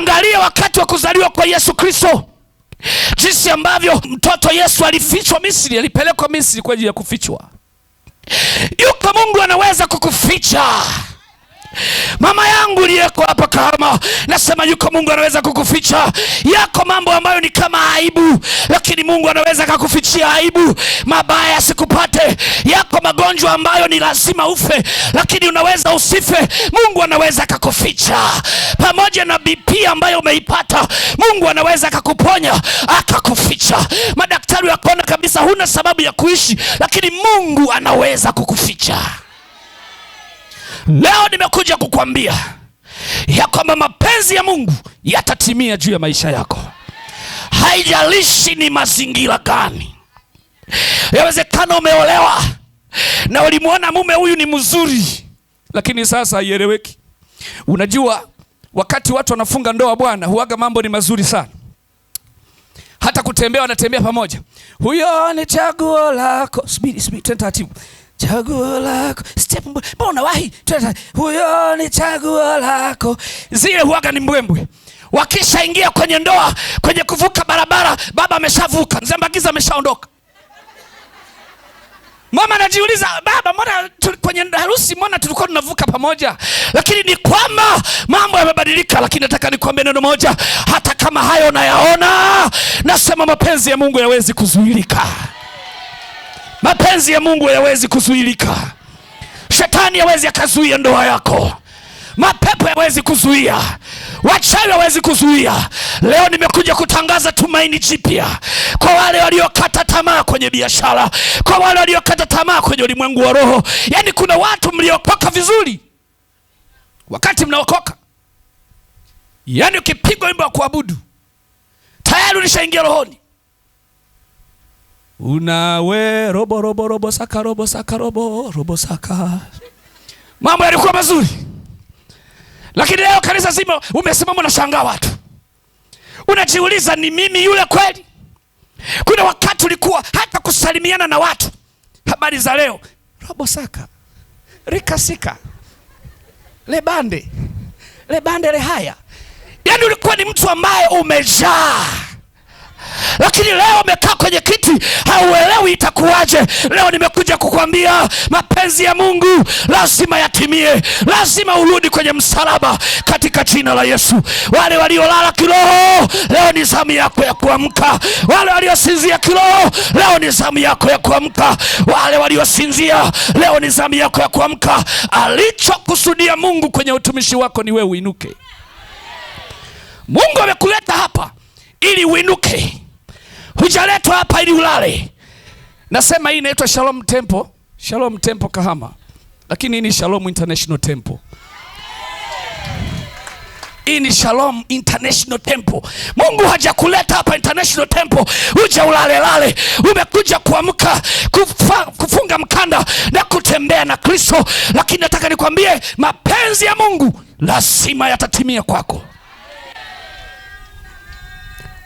Angalia wakati wa kuzaliwa kwa Yesu Kristo, jinsi ambavyo mtoto Yesu alifichwa Misri, alipelekwa Misri kwa ajili ya kufichwa. Yuko Mungu anaweza kukuficha. Mama yangu aliyeko hapa Kahama, nasema yuko Mungu anaweza kukuficha. Yako mambo ambayo ni kama aibu, lakini Mungu anaweza kukufichia aibu, mabaya yasikupate. Yako magonjwa ambayo ni lazima ufe, lakini unaweza usife. Mungu anaweza kukuficha. Pamoja na BP ambayo umeipata, Mungu anaweza kukuponya akakuficha. Madaktari wakaona kabisa huna sababu ya kuishi, lakini Mungu anaweza kukuficha. Leo nimekuja kukwambia ya kwamba mapenzi ya Mungu yatatimia juu ya maisha yako. Haijalishi ni mazingira gani. Yawezekana umeolewa na ulimwona mume huyu ni mzuri, lakini sasa haieleweki. Unajua wakati watu wanafunga ndoa bwana, huaga mambo ni mazuri sana. Hata kutembea wanatembea pamoja. Huyo ni chaguo lako. Subiri taratibu. Chaguo lako. Step mbona wahi? Huyo ni chaguo lako. Zile huaga ni mbwembwe. Wakishaingia kwenye ndoa, kwenye kuvuka barabara, baba ameshavuka, Nzambagiza ameshaondoka. Mama anajiuliza, baba mbona kwenye harusi mbona tulikuwa tunavuka pamoja? Lakini ni kwamba mambo yamebadilika. Lakini nataka nikwambie neno moja, hata kama hayo unayaona, nasema mapenzi ya Mungu hayawezi kuzuilika. Mapenzi ya Mungu hayawezi kuzuilika. Shetani hawezi akazuia ndoa yako. Mapepo hawezi kuzuia. Wachawi hawezi kuzuia. Leo nimekuja kutangaza tumaini jipya kwa wale waliokata tamaa kwenye biashara, kwa wale waliokata tamaa kwenye ulimwengu wa roho. Yaani kuna watu mliokoka vizuri. Wakati mnaokoka, yaani ukipigwa wimbo wa kuabudu, tayari ulishaingia rohoni. Unawe robo saka. Mambo yalikuwa mazuri. Lakini leo kanisa zima umesimama unashangaa watu. Unajiuliza, ni mimi yule kweli? Kuna wakati ulikuwa hata kusalimiana na watu, habari za leo, robo saka, rikasika, lebande lehaya. Yaani ulikuwa ni mtu ambaye umejaa. Lakini leo umekaa kwenye kiti, hauelewi itakuwaje. Leo nimekuja kukwambia mapenzi ya Mungu lazima yatimie. Lazima urudi kwenye msalaba katika jina la Yesu. Wale waliolala kiroho, leo ni zamu yako ya kuamka. Wale waliosinzia kiroho, leo ni zamu yako ya kuamka. Wale waliosinzia, leo ni zamu yako ya kuamka. Alichokusudia Mungu kwenye utumishi wako ni wewe uinuke. Mungu amekuleta hapa ili uinuke. Hujaletwa hapa ili ulale. Nasema hii inaitwa Shalom Temple. Shalom Temple Kahama. Lakini hii ni Shalom International Temple. Hii ni Shalom International Temple. Mungu hajakuleta hapa International Temple uje ulale. Umekuja kuamka, kufunga mkanda na kutembea na Kristo. Lakini nataka nikwambie mapenzi ya Mungu lazima yatatimia kwako.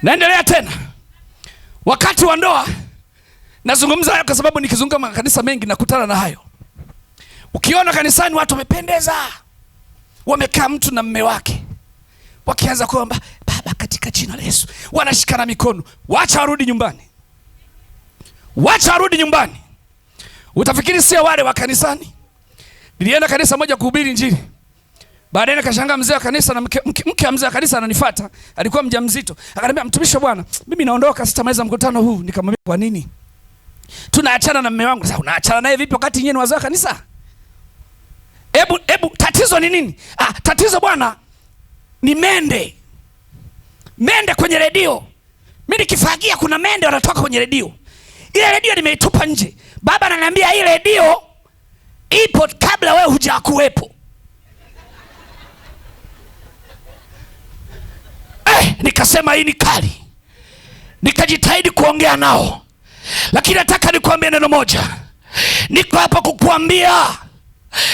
Naendelea tena. Wakati wa ndoa, nazungumza hayo kwa sababu nikizunguka makanisa mengi nakutana na hayo. Ukiona kanisani watu wamependeza, wamekaa mtu na mume wake, wakianza kuomba Baba katika jina la Yesu, wanashikana mikono, wacha warudi nyumbani. Utafikiri sio wale wa kanisani. Nilienda kanisa moja kuhubiri Injili. Baadaye nikashangaa mzee wa kanisa na mke wa mzee wa kanisa ananifuata, alikuwa mjamzito. Akaniambia, mtumishi wa Bwana, mimi naondoka sitamaliza mkutano huu. Nikamwambia, kwa nini? Tunaachana na mume wangu. Sasa unaachana naye vipi wakati nyinyi ni wazee wa kanisa? Hebu tatizo ni nini? Tatizo bwana ni mende. Mende kwenye redio. Mimi nikifagia kuna mende wanatoka kwenye redio. Ile redio nimeitupa nje. Baba ananiambia ile redio ipo kabla wewe hujakuwepo. Nikasema hii ni kali. Nikajitahidi kuongea nao. Lakini nataka nikwambie neno moja. Niko hapa kukuambia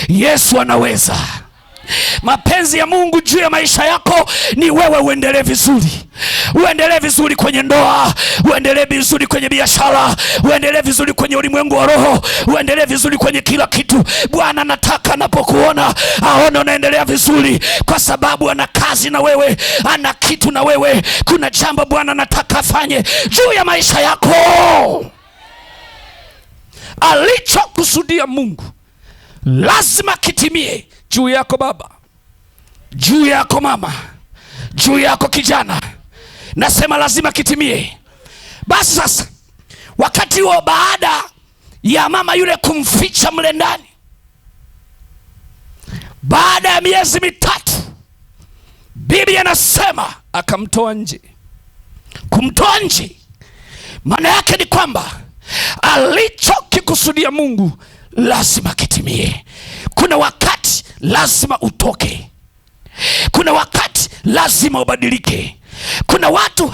Yesu anaweza. Mapenzi ya Mungu juu ya maisha yako ni wewe uendelee vizuri. Uendelee vizuri kwenye ndoa, uendelee vizuri kwenye biashara, uendelee vizuri kwenye ulimwengu wa roho, uendelee vizuri kwenye kila kitu. Bwana anataka anapokuona aone unaendelea vizuri, kwa sababu ana kazi na wewe, ana kitu na wewe. Kuna jambo Bwana anataka afanye juu ya maisha yako. Alichokusudia Mungu lazima kitimie juu yako baba, juu yako mama, juu yako kijana. Nasema lazima kitimie. Basi sasa, wakati huo baada ya mama yule kumficha mle ndani, baada ya miezi 3, Biblia anasema akamtoa nje. Kumtoa nje maana yake ni kwamba alichokikusudia Mungu lazima kitimie. Kuna wakati lazima utoke. Kuna wakati lazima ubadilike. Kuna watu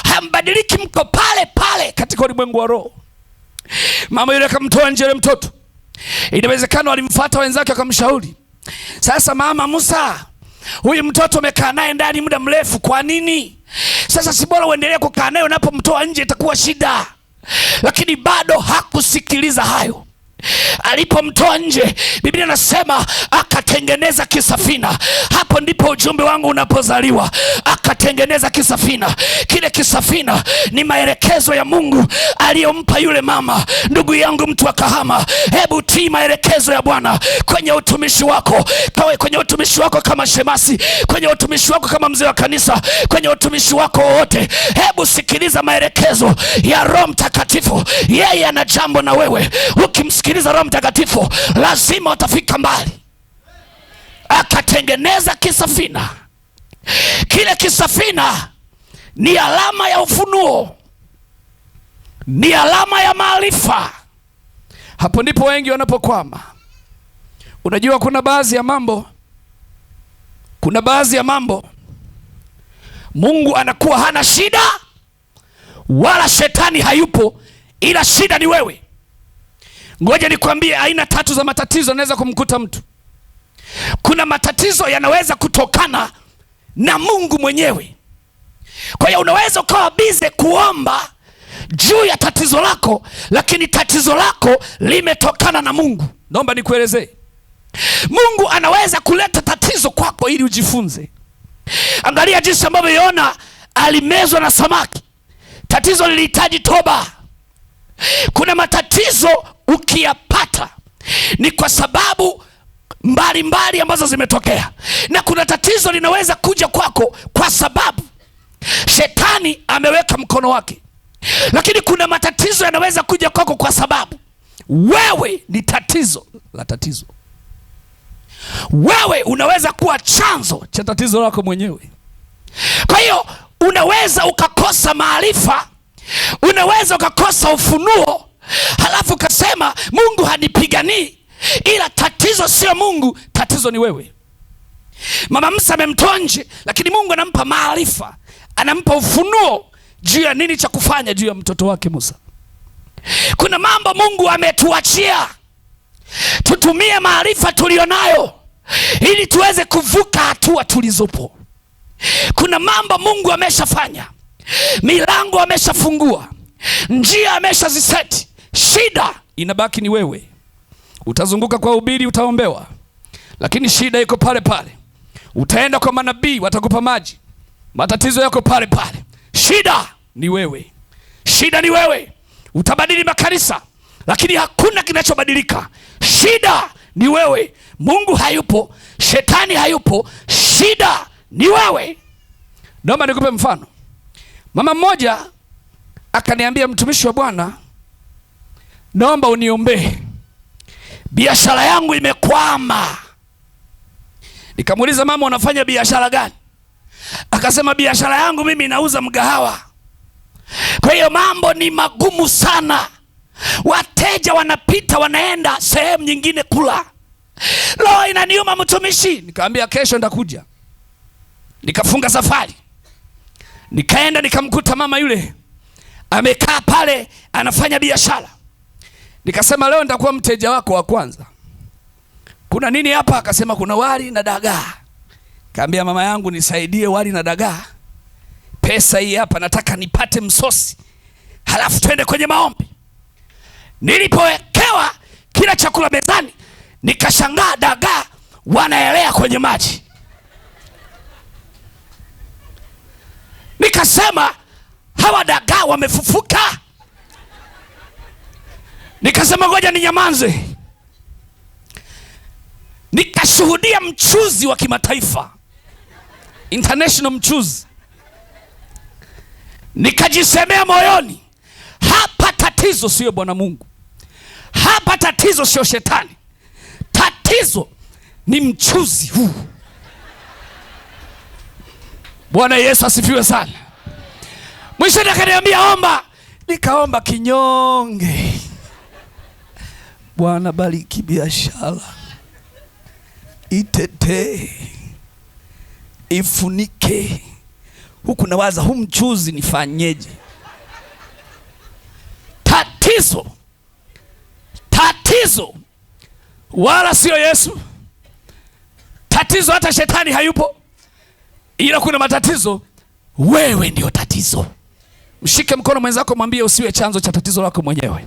hambadiliki, mko pale pale katika ulimwengu wa roho. Mama yule akamtoa nje yule mtoto. Inawezekana walimfuata wenzake akamshauri, sasa mama Musa, huyu mtoto umekaa naye ndani muda mrefu, kwa nini? Sasa si bora uendelee kukaa naye, unapomtoa nje itakuwa shida. Lakini bado hakusikiliza hayo. Alipomtoa nje, Biblia nasema akatengeneza kisafina. Hapo ndipo ujumbe wangu unapozaliwa. Akatengeneza kisafina. Kile kisafina ni maelekezo ya Mungu aliyompa yule mama. Ndugu yangu mtu wa Kahama, hebu tii maelekezo ya Bwana kwenye utumishi wako. Kwenye utumishi wako kama shemasi, kwenye utumishi wako kama mzee wa kanisa, kwenye utumishi wako wote, hebu sikiliza maelekezo ya Roho Mtakatifu. Yeye ana jambo na wewe. Ukimsikiliza Roho Mtakatifu lazima utafika mbali. Akatengeneza kisafina. Kile kisafina ni alama ya ufunuo, ni alama ya maarifa. Hapo ndipo wengi wanapokwama. Unajua kuna baadhi ya mambo Mungu anakuwa hana shida wala shetani hayupo, ila shida ni wewe. Ngoja nikwambie aina 3 za matatizo yanaweza kumkuta mtu. Kuna matatizo yanaweza kutokana na Mungu mwenyewe. Kwa hiyo unaweza ukawa bize kuomba juu ya tatizo lako, lakini tatizo lako limetokana na Mungu. Naomba nikuelezee. Mungu anaweza kuleta tatizo kwako ili ujifunze. Angalia jinsi ambavyo Yona alimezwa na samaki. Tatizo lilihitaji toba. Kuna matatizo ukiyapata ni kwa sababu mbalimbali ambazo zimetokea, na kuna tatizo linaweza kuja kwako kwa sababu shetani ameweka mkono wake. Lakini kuna matatizo yanaweza kuja kwako kwa sababu wewe ni tatizo la tatizo. Wewe unaweza kuwa chanzo cha tatizo lako mwenyewe. Kwa hiyo unaweza ukakosa maarifa, unaweza ukakosa ufunuo, halafu ukasema Mungu hanipiganii. Ila tatizo sio Mungu, tatizo ni wewe. Mama Musa amemtoa nje, lakini Mungu anampa maarifa, anampa ufunuo juu ya nini cha kufanya juu ya mtoto wake Musa. Kuna mambo Mungu ametuachia, tutumie maarifa tulionayo ili tuweze kuvuka hatua tulizopo. Kuna mambo Mungu ameshafanya, milango ameshafungua, njia ameshaziseti. Shida inabaki ni wewe. Utazunguka kwa ubiri, utaombewa, lakini shida iko pale pale. Utaenda kwa manabii, watakupa maji, matatizo yako pale pale. Shida ni wewe. Shida ni wewe. Utabadili makanisa, lakini hakuna kinachobadilika. Shida ni wewe. Mungu hayupo, shetani hayupo, shida ni wewe. Naomba nikupe mfano. Mama mmoja akaniambia, mtumishi wa Bwana, naomba uniombee, biashara yangu imekwama. Nikamuuliza, mama unafanya biashara gani? Akasema, biashara yangu mimi nauza mgahawa. Kwa hiyo mambo ni magumu sana, wateja wanapita wanaenda sehemu nyingine kula. Roho inaniuma mtumishi. Nikamwambia kesho ndakuja. Nikafunga safari, nikaenda nikamkuta mama yule amekaa pale anafanya biashara. Nikasema leo nitakuwa mteja wako wa kwanza. kuna nini hapa? Akasema kuna wali na dagaa. Kaambia mama yangu, nisaidie wali na dagaa, pesa hii hapa, nataka nipate msosi, halafu twende kwenye maombi. Nilipowekewa kila chakula mezani, nikashangaa dagaa wanaelea kwenye maji. Nikasema hawa dagaa wamefufuka. Nikasema ngoja ninyamanze. Nikashuhudia mchuzi wa kimataifa, international mchuzi. Nikajisemea moyoni, hapa tatizo sio Bwana Mungu, hapa tatizo sio shetani, tatizo ni mchuzi huu. Bwana Yesu asifiwe sana. Mwisho akaniambia omba. Nikaomba kinyonge, Bwana bariki biashara, itetee, ifunike. Huku nawaza huu mchuzi nifanyeje? Tatizo wala sio Yesu, tatizo hata shetani hayupo, ila kuna matatizo wewe ndio tatizo. Mshike mkono mwenzako, mwambie usiwe chanzo cha tatizo lako mwenyewe.